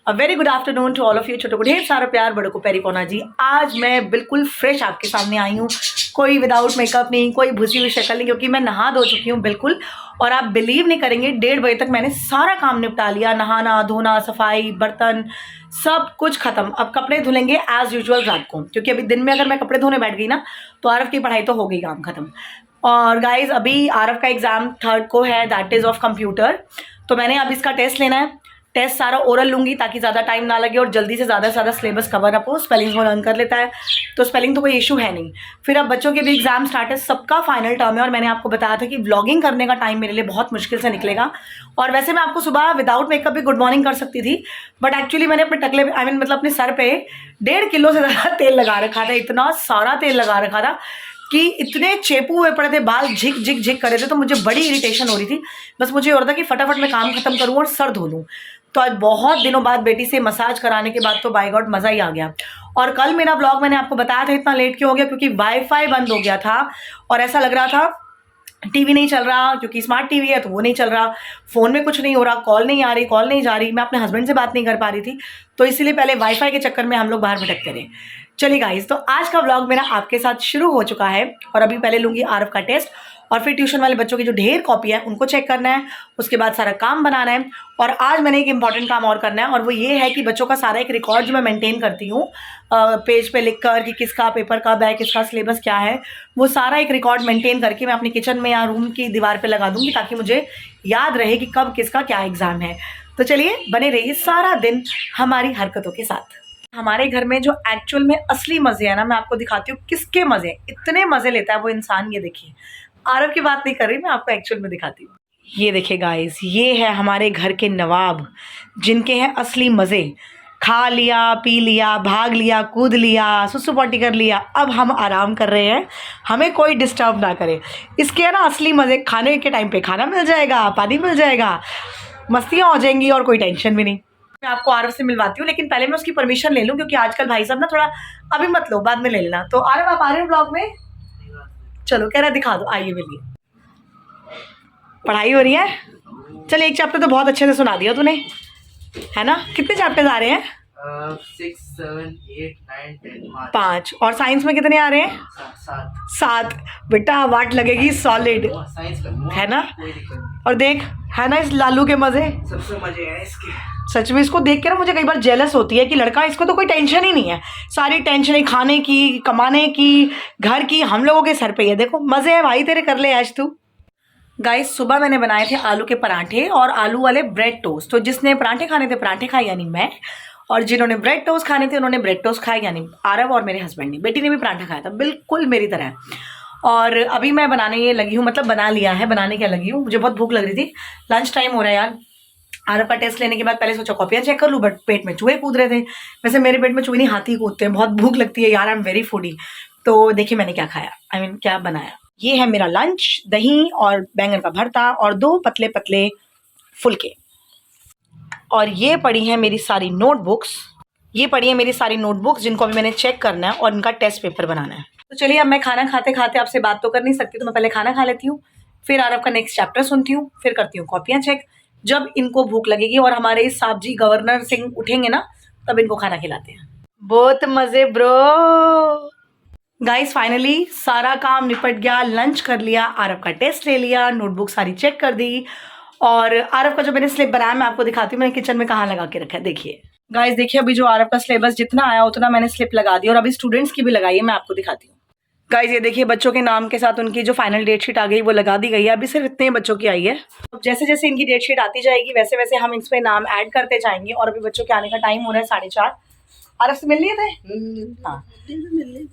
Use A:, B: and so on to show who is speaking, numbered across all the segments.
A: A very good afternoon to all of you. छोटों को ढेर सारा प्यार, बड़ों को पैरी पौना जी। आज मैं बिल्कुल फ्रेश आपके सामने आई हूँ, कोई विदाउट मेकअप नहीं, कोई भूसी हुई शक्ल नहीं, क्योंकि मैं नहा धो चुकी हूँ बिल्कुल। और आप बिलीव नहीं करेंगे, 1:30 बजे तक मैंने सारा काम निपटा लिया, नहाना धोना सफाई बर्तन सब कुछ खत्म। अब कपड़े धुलेंगे एज यूजुअल रात को, क्योंकि अभी दिन में अगर मैं कपड़े धोने बैठ गई ना तो आरव की पढ़ाई तो हो गई, काम खत्म। और गाइज अभी आरव का एग्जाम 3rd को है, दैट इज ऑफ कंप्यूटर। तो मैंने अब इसका टेस्ट लेना है। टेस्ट सारा ओरल लूंगी ताकि ज़्यादा टाइम ना लगे और जल्दी से ज़्यादा सिलेबस कवर अप हो। स्पेलिंग वो लर्न कर लेता है तो स्पेलिंग तो कोई इशू है नहीं। फिर अब बच्चों के भी एग्जाम स्टार्ट है, सबका फाइनल टर्म है। और मैंने आपको बताया था कि व्लॉगिंग करने का टाइम मेरे लिए बहुत मुश्किल से निकलेगा। और वैसे मैं आपको सुबह विदाउट मेकअप भी गुड मॉर्निंग कर सकती थी, बट एक्चुअली मैंने अपने टकले मतलब अपने सर पे 1.5 किलो से ज़्यादा तेल लगा रखा था। इतना सारा तेल लगा रखा था कि इतने चेपू हुए पड़े थे, बाल झिक झिक झिक कर रहे थे, तो मुझे बड़ी इरिटेशन हो रही थी। बस मुझे ये हो रहा था कि फटाफट मैं काम खत्म करूँ और सर धो लूँ। तो आज बहुत दिनों बाद बेटी से मसाज कराने के बाद तो बाय गॉड मज़ा ही आ गया। और कल मेरा व्लॉग मैंने आपको बताया था इतना लेट क्यों हो गया, क्योंकि वाईफाई बंद हो गया था और ऐसा लग रहा था टीवी नहीं चल रहा, क्योंकि स्मार्ट टीवी है तो वो नहीं चल रहा, फ़ोन में कुछ नहीं हो रहा, कॉल नहीं आ रही, कॉल नहीं जा रही, मैं अपने हस्बैंड से बात नहीं कर पा रही थी। तो इसीलिए पहले वाईफाई के चक्कर में हम लोग बाहर भटकते रहे। चलिए गाइस, तो आज का व्लॉग मेरा आपके साथ शुरू हो चुका है। और अभी पहले लूँगी आरव का टेस्ट और फिर ट्यूशन वाले बच्चों की जो ढेर कॉपी है उनको चेक करना है। उसके बाद सारा काम बनाना है। और आज मैंने एक इंपॉर्टेंट काम और करना है, और वो ये है कि बच्चों का सारा एक रिकॉर्ड जो मैं मेंटेन करती हूँ पेज पे लिख कर कि किसका पेपर कब है, किसका सिलेबस क्या है, वो सारा एक रिकॉर्ड मेंटेन करके मैं अपने किचन में या रूम की दीवार पे लगा दूंगी, ताकि मुझे याद रहे कि कब किसका क्या एग्जाम है। तो चलिए बने रहिए सारा दिन हमारी हरकतों के साथ। हमारे घर में जो एक्चुअल में असली मज़े है ना, मैं आपको दिखाती हूँ किसके मज़े, इतने मज़े लेता है वो इंसान। ये देखिए, आरव की बात नहीं कर रही मैं, आपको एक्चुअल में दिखाती हूँ। ये देखिए गाइस, ये है हमारे घर के नवाब, जिनके हैं असली मज़े। खा लिया, पी लिया, भाग लिया, कूद लिया, सुसु पॉटी कर लिया, अब हम आराम कर रहे हैं, हमें कोई डिस्टर्ब ना करे। इसके है ना असली मज़े, खाने के टाइम पे खाना मिल जाएगा, पानी मिल जाएगा, मस्तियाँ हो जाएंगी और कोई टेंशन भी नहीं। मैं आपको आरव से मिलवाती हूँ, लेकिन पहले मैं उसकी परमिशन ले लूँ, क्योंकि आजकल भाई साहब ना थोड़ा, अभी मत लो, बाद में ले लेना। तो आरव आप आ रहे हैं ब्लॉग में? चलो, कह रहा दिखा दो, आइए मिलिए। पढ़ाई हो रही है? चल, एक चैप्टर तो बहुत अच्छे से सुना दिया तूने, है ना? कितने चैप्टर्स आ रहे हैं?
B: 6, 7, 8, 9, 10,
A: 5। और साइंस में कितने आ रहे हैं? 7। बेटा वाट लगेगी सॉलिड, है ना? और देख, है ना इस लालू के मजे,
B: सबसे मजे हैं इसके।
A: सच में इसको देख के ना मुझे कई बार जेलस होती है कि लड़का, इसको तो कोई टेंशन ही नहीं है, सारी टेंशन खाने की, कमाने की, घर की हम लोगों के सर पे है। देखो मजे है भाई तेरे, कर ले आज तू। गाइस, सुबह मैंने बनाए थे आलू के पराठे और आलू वाले ब्रेड टोस्ट। तो जिसने पराठे खाने थे पराठे खाए, यानी मैं, और जिन्होंने ब्रेड टोस्ट खाने थे उन्होंने ब्रेड टोस्ट खाए, यानी आरव और मेरे हस्बैंड ने। बेटी ने भी पराठा खाया था, बिल्कुल मेरी तरह। और अभी मैं बनाने ये लगी हूँ, मतलब बना लिया है, बनाने क्या लगी हूँ, मुझे बहुत भूख लग रही थी, लंच टाइम हो रहा है यार। आरव का टेस्ट लेने के बाद पहले सोचा कॉपियाँ चेक कर लूँ, बट पेट में चूहे कूद रहे थे। वैसे मेरे पेट में चूहे नहीं, हाथी कूदते हैं, बहुत भूख लगती है यार, आई एम वेरी फूडी। तो देखिए मैंने क्या खाया, क्या बनाया। ये है मेरा लंच, दही और बैंगन का भरता और 2 पतले पतले फुलके। और ये पड़ी है मेरी सारी नोटबुक्स, जिनको अभी मैंने चेक करना है और इनका टेस्ट पेपर बनाना है। तो चलिए, अब मैं खाना खाते खाते आपसे बात तो कर नहीं सकती, तो मैं पहले खाना खा लेती हूँ, फिर आरव का नेक्स्ट चैप्टर सुनती हूँ, फिर करती हूँ कॉपियाँ चेक। जब इनको भूख लगेगी और हमारे साहब जी गवर्नर सिंह उठेंगे ना, तब इनको खाना खिलाते हैं। बहुत मजे ब्रो। गाइस, फाइनली सारा काम निपट गया, लंच कर लिया, आरव का टेस्ट ले लिया, नोटबुक सारी चेक कर दी। और आरव का जो मैंने स्लिप बनाया मैं आपको दिखाती हूँ, मैंने किचन में कहाँ लगा के रखा है। देखिए गाइस, देखिए अभी जो आरव का सिलेबस जितना आया उतना मैंने स्लिप लगा दी, और अभी स्टूडेंट्स की भी लगाई है, मैं आपको दिखाती हूँ। गाइस, ये देखिए बच्चों के नाम के साथ उनकी जो फाइनल डेट शीट आ गई वो लगा दी गई है। अभी सिर्फ इतने बच्चों की आई है। जैसे जैसे इनकी डेट शीट आती जाएगी वैसे वैसे हम इसमें नाम ऐड करते जाएंगे। और अभी बच्चों के आने का टाइम हो रहा है 4:30। आरव से मिल लिए थे? हाँ,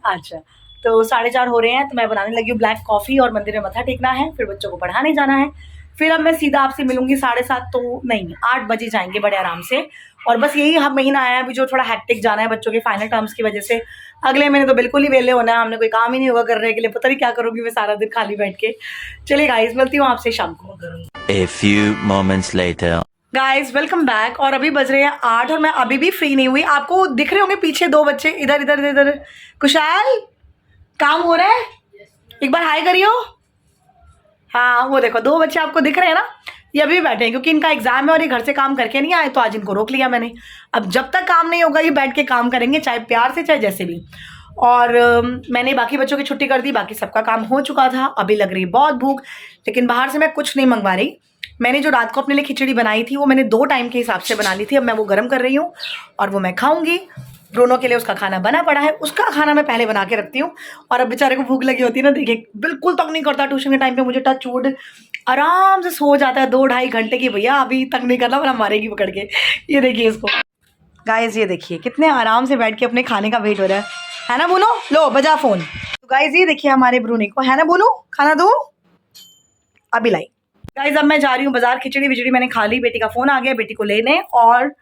A: अच्छा, तो 4:30 हो रहे हैं, तो मैं बनाने लगी हूँ ब्लैक कॉफ़ी और मंदिर में मत्था टेकना है, फिर बच्चों को पढ़ाने जाना है। फिर अब मैं सीधा आपसे मिलूंगी 7:30, तो नहीं 8 बजे जाएंगे बड़े आराम से। और बस यही हम महीना आया है अभी जो थोड़ा हैक्टिक जाना है बच्चों के फाइनल टर्म्स की वजह से। अगले महीने तो बिल्कुल ही वेले होना है, हमने कोई काम ही नहीं होगा करने के लिए, पता नहीं क्या करूँगी मैं सारा दिन खाली बैठ के। चलिए गाइस, मिलती हूँ आपसे शाम को।
C: A few moments later.
A: Guys, welcome back. और अभी बज रहे हैं 8 और मैं अभी भी फ्री नहीं हुई। आपको दिख रहे होंगे पीछे 2 बच्चे, इधर इधर इधर इधर। कुशाल, काम हो रहा है? एक बार हाय करियो। हाँ, वो देखो 2 बच्चे आपको दिख रहे हैं ना, ये अभी भी बैठे हैं क्योंकि इनका एग्जाम है और ये घर से काम करके नहीं आए, तो आज इनको रोक लिया मैंने। अब जब तक काम नहीं होगा ये बैठ के काम करेंगे, चाहे प्यार से चाहे जैसे भी। और मैंने बाकी बच्चों की छुट्टी कर दी, बाकी सबका काम हो चुका था। अभी लग रही बहुत भूख, लेकिन बाहर से मैं कुछ नहीं मंगवा रही। मैंने जो रात को अपने लिए खिचड़ी बनाई थी वो मैंने 2 टाइम के हिसाब से बना ली थी। अब मैं वो गर्म कर रही हूँ और वो मैं खाऊंगी। ब्रूनो के लिए उसका खाना बना पड़ा है, उसका खाना मैं पहले बना के रखती हूँ। और अब बेचारे को भूख लगी होती है ना, देखिए बिल्कुल तंग नहीं करता ट्यूशन के टाइम पे मुझे, टच वुड आराम से सो जाता है 2-2.5 घंटे की। भैया अभी तंग नहीं करना वरना मारेगी पकड़ के। ये देखिए इसको गाइज, ये देखिए कितने आराम से बैठ के अपने खाने का वेट हो रहा है ना बोलो। लो बजा फोन। तो गाइज ये देखिए हमारे ब्रूनी को, है ना बोलो, खाना दो अभी लाई। गाइज अब मैं जा रही हूँ बाजार, खिचड़ी विचड़ी मैंने खा ली, बेटी का फोन आ गया बेटी को लेने, और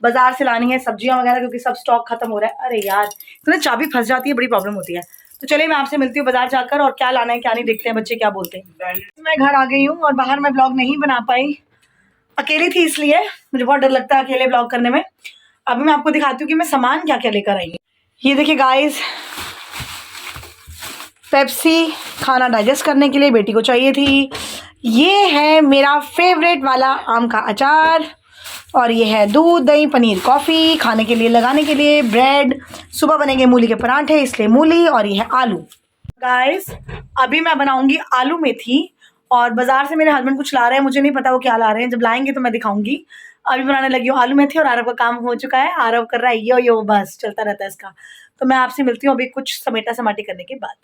A: बाजार से लानी है सब्जियां वगैरह क्योंकि सब स्टॉक खत्म हो रहा है। अरे यार तो चाबी फंस जाती है, बड़ी प्रॉब्लम होती है। तो चलिए मैं आपसे मिलती हूँ बाजार जाकर, और क्या लाना है क्या नहीं देखते हैं बच्चे क्या बोलते हैं। मैं घर आ गई हूँ और बाहर मैं ब्लॉग नहीं बना पाई, अकेली थी इसलिए मुझे बहुत डर लगता है अकेले ब्लॉग करने में। अभी मैं आपको दिखाती हूँ कि मैं सामान क्या क्या लेकर आई हूँ। ये देखिए गाइस, पेप्सी खाना डाइजेस्ट करने के लिए बेटी को चाहिए थी। ये है मेरा फेवरेट वाला आम का अचार, और ये है दूध दही पनीर कॉफ़ी खाने के लिए लगाने के लिए, ब्रेड, सुबह बनेंगे मूली के पराठे इसलिए मूली, और ये है आलू। गाइस अभी मैं बनाऊंगी आलू मेथी, और बाजार से मेरे हस्बैंड कुछ ला रहे हैं, मुझे नहीं पता वो क्या ला रहे हैं, जब लाएंगे तो मैं दिखाऊंगी। अभी बनाने लगी हूँ आलू मेथी, और आरव का काम हो चुका है, आरव कर रहा है यो बस चलता रहता है इसका। तो मैं आपसे मिलती हूँ अभी कुछ समेटा समाटी करने के बाद।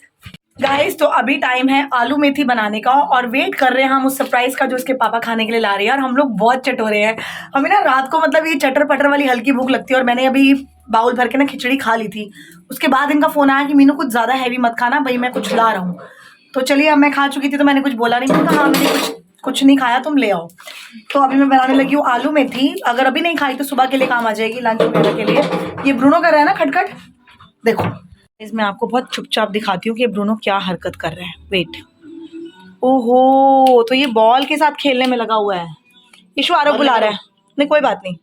A: गाइस तो अभी टाइम है आलू मेथी बनाने का, और वेट कर रहे हैं हम उस सरप्राइज का जो उसके पापा खाने के लिए ला रहे हैं। और हम लोग बहुत चटोरे हैं, हमें ना रात को मतलब ये चटर पटर वाली हल्की भूख लगती है, और मैंने अभी बाउल भर के ना खिचड़ी खा ली थी। उसके बाद इनका फोन आया कि मीनू कुछ ज़्यादा हैवी मत खाना भाई, मैं कुछ ला रहा हूँ। तो चलिए अब मैं खा चुकी थी तो मैंने कुछ बोला नहीं, मैंने कहा हाँ मैंने कुछ नहीं खाया तुम ले आओ। तो अभी मैं बनाने लगी हूँ आलू मेथी, अगर अभी नहीं खाई तो सुबह के लिए काम आ जाएगी, लंच वगैरह के लिए। ये ब्रूनो कर रहा है ना खटखट, देखो इसमें आपको बहुत चुपचाप दिखाती हूँ कि ब्रूनो क्या हरकत कर रहा है। वेट, ओहो तो ये बॉल के साथ खेलने में लगा हुआ है। ईशु आरव बुला रहा है, नहीं कोई बात नहीं।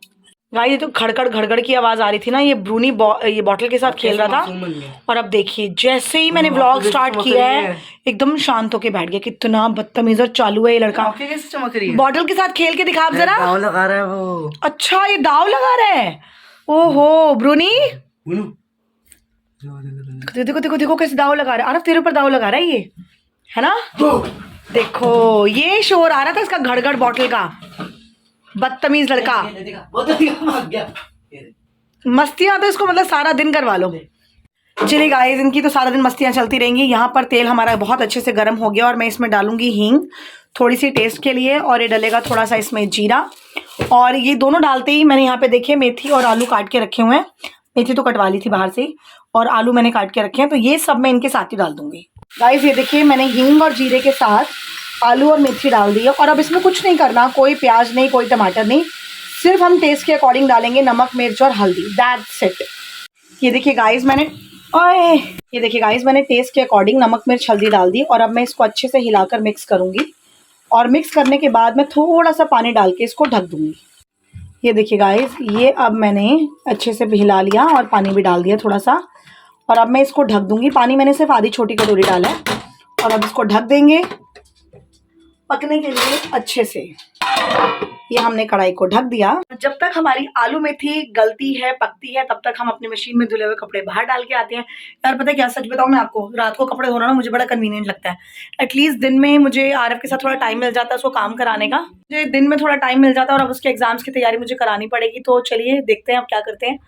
A: गाइस ये तो खड़खड़ घड़गड़ की आवाज आ रही थी ना, ये ब्रूनी ये बॉटल के साथ खेल रहा था। और अब देखिए जैसे ही मैंने व्लॉग स्टार्ट किया है एकदम शांत होके बैठ गया। कितना बदतमीज और चालू है ये लड़का,
B: कैसे चमक रही है?
A: बॉटल के साथ खेल के दिखा जरा।
B: दाव लगा रहा है वो।
A: अच्छा ये दाव लगा रहा है, ओहो ब्रूनी देखो देखो देखो कैसे दाव लगा रहा है। अरे तेरे ऊपर दाव लगा रहा है ये, है ना। देखो ये शोर आ रहा था इसका घड़घड़ बॉटल का, बदतमीज लड़का। मस्तियां तो इसको मतलब सारा दिन करवा लो। चलिए गाइस इनकी तो सारा दिन मस्तियां चलती रहेंगी। यहाँ पर तेल हमारा बहुत अच्छे से गर्म हो गया, और मैं इसमें डालूंगी हींग थोड़ी सी टेस्ट के लिए, और ये डलेगा थोड़ा सा इसमें जीरा। और ये दोनों डालते ही मैंने यहाँ पे देखिए मेथी और आलू काट के रखे हुए हैं। मेथी तो कटवा ली थी बाहर से, और आलू मैंने काट के रखे हैं, तो ये सब मैं इनके साथ ही डाल दूंगी। गाइस ये देखिए मैंने हींग और जीरे के साथ आलू और मेथी डाल दी है, और अब इसमें कुछ नहीं करना, कोई प्याज नहीं कोई टमाटर नहीं, सिर्फ हम टेस्ट के अकॉर्डिंग डालेंगे नमक मिर्च और हल्दी, दैट्स इट। ये देखिए गाइस मैंने टेस्ट के अकॉर्डिंग नमक मिर्च हल्दी डाल दी, और अब मैं इसको अच्छे से हिलाकर मिक्स करूंगी, और मिक्स करने के बाद मैं थोड़ा सा पानी डाल के इसको ढक दूंगी। ये देखिए गाइस ये अब मैंने अच्छे से हिला लिया और पानी भी डाल दिया थोड़ा सा, और अब मैं इसको ढक दूंगी। पानी मैंने सिर्फ आधी छोटी कटोरी डाला है, और अब इसको ढक देंगे पकने के लिए अच्छे से। ये हमने कढ़ाई को ढक दिया। जब तक हमारी आलू मेथी गलती है पकती है तब तक हम अपनी मशीन में धुले हुए कपड़े बाहर डाल के आते हैं। यार पता है क्या, सच बताऊं मैं आपको, रात को कपड़े धोना ना मुझे बड़ा कन्वीनियंट लगता है। एटलीस्ट दिन में मुझे आरव के साथ थोड़ा टाइम मिल जाता है उसको काम कराने का, मुझे दिन में थोड़ा टाइम मिल जाता है, और अब उसके एग्जाम्स की तैयारी मुझे करानी पड़ेगी। तो चलिए देखते हैं अब क्या करते हैं।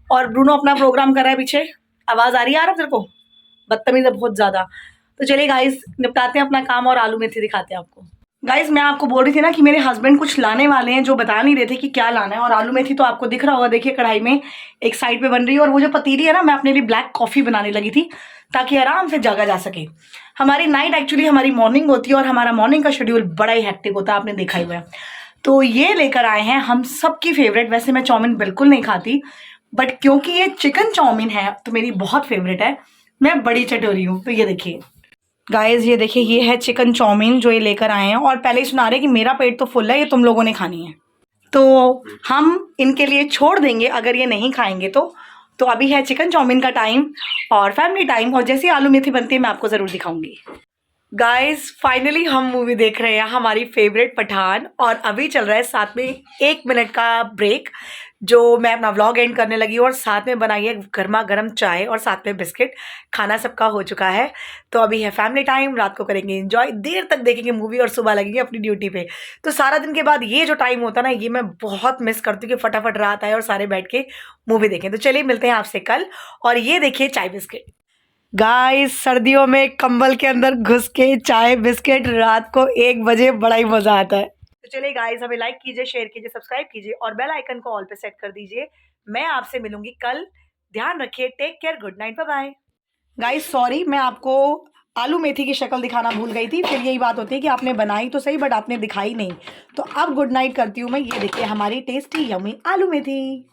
A: और ब्रूनो अपना प्रोग्राम कर रहा है पीछे, आवाज आ रही है आरव तेरे को, बदतमीज है बहुत ज्यादा। तो चलिए गाइस निपटाते हैं अपना काम और आलू मेथी दिखाते हैं आपको। गाइस मैं आपको बोल रही थी ना कि मेरे हस्बैंड कुछ लाने वाले हैं जो बता नहीं रहे थे कि क्या लाना है। और आलू मेथी तो आपको दिख रहा होगा, देखिए कढ़ाई में एक साइड पे बन रही है, और वो जो पतीली है ना मैं अपने लिए ब्लैक कॉफ़ी बनाने लगी थी ताकि आराम से जागा जा सके। हमारी नाइट एक्चुअली हमारी मॉर्निंग होती है, और हमारा मॉर्निंग का शेड्यूल बड़ा ही हेक्टिक होता है, आपने देखा ही हुआ है। तो ये लेकर आए हैं हम सबकी फेवरेट। वैसे मैं चाउमीन बिल्कुल नहीं खाती, बट क्योंकि ये चिकन चाउमीन है तो मेरी बहुत फेवरेट है, मैं बड़ी चटोरी हूँ। तो ये देखिए गाइस ये देखिए ये है चिकन चाउमीन जो ये लेकर आए हैं, और पहले ही सुना रहे कि मेरा पेट तो फुल है, ये तुम लोगों ने खानी है, तो हम इनके लिए छोड़ देंगे अगर ये नहीं खाएंगे तो। अभी है चिकन चाउमीन का टाइम और फैमिली टाइम, और जैसी आलू मेथी बनती है मैं आपको ज़रूर दिखाऊंगी। गाइस फाइनली हम मूवी देख रहे हैं हमारी फेवरेट पठान, और अभी चल रहा है साथ में 1 मिनट का ब्रेक, जो मैं अपना व्लॉग एंड करने लगी हूँ, और साथ में बनाई है गर्मा गर्म चाय और साथ में बिस्किट। खाना सबका हो चुका है, तो अभी है फैमिली टाइम। रात को करेंगे एंजॉय, देर तक देखेंगे मूवी और सुबह लगेंगे अपनी ड्यूटी पे। तो सारा दिन के बाद ये जो टाइम होता है ना, ये मैं बहुत मिस करती हूँ कि फटाफट रात आए और सारे बैठ के मूवी देखें। तो चलिए मिलते हैं आपसे कल, और ये देखिए चाय बिस्किट। गाइस सर्दियों में कंबल के अंदर घुस के चाय बिस्किट रात को 1 बजे बड़ा ही मजा आता है। तो चलिए गाइस, हमें लाइक कीजिए, शेयर कीजिए, सब्सक्राइब कीजिए और बेल आइकन को ऑल पे सेट कर दीजिए। मैं आपसे मिलूंगी कल। ध्यान रखिए, take care, good night, bye bye. Guys sorry, मैं आपको आलू मेथी की शक्ल दिखाना भूल गई थी। फिर यही बात होती है कि आपने बनाई तो सही बट आपने दिखाई नहीं। तो अब गुड नाइट करती हूँ मैं। ये देखिए हमारी टेस्टी यम्मी आलू मेथी।